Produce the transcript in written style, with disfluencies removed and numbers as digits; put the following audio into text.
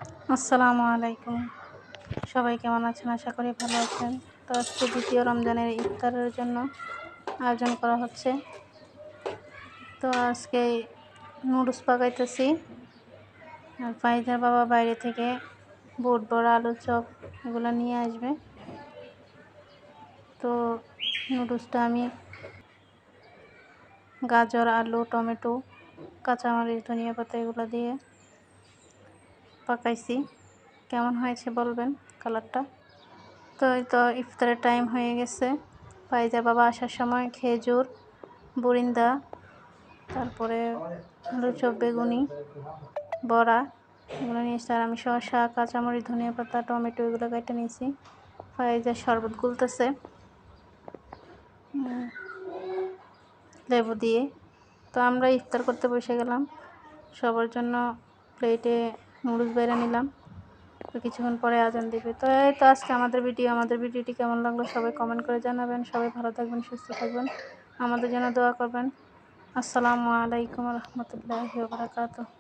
আসসালামু আলাইকুম। সবাই কেমন আছেন? আশা করি ভালো আছেন। তো আজকে দ্বিতীয় রমজানের ইফতারের জন্য আয়োজন করা হচ্ছে। তো আজকে নুডলস পাকাইতেছি। আর ফাইজার বাবা বাইরে থেকে বুট বড়া, আলুর চপ এগুলো নিয়ে আসবে। তো নুডলসটা আমি গাজর, আলু, টমেটো, কাঁচামরিচ, ধনিয়া পাতা এগুলো দিয়ে পাকাইছি। কেমন হয়েছে বলবেন কালারটা। তো এই তো ইফতারের টাইম হয়ে গেছে। ফাইজার বাবা আসার সময় খেজুর, বুরিন্দা, তারপরে আলুর চপ, বেগুনি, বড়া এগুলো নিয়ে এসেছে। আর আমি শসা, কাঁচামরিচ, ধনিয়া পাতা, টমেটো এগুলো কেটে নিয়েছি। ফাইজার শরবত গুলতেছে লেবু দিয়ে। তো আমরা ইফতার করতে বসে গেলাম। সবার জন্য প্লেটে নুডলস বেড়ে নিলাম। তো কিছুক্ষণ পরে আজান দিবে। তো এই তো আজকে আমাদের ভিডিওটি কেমন লাগলো সবাই কমেন্ট করে জানাবেন। সবাই ভালো থাকবেন, সুস্থ থাকবেন, আমাদের জন্য দোয়া করবেন। আসসালামু আলাইকুম রহমতুল্লাহি ওয়া বারাকাতুহু।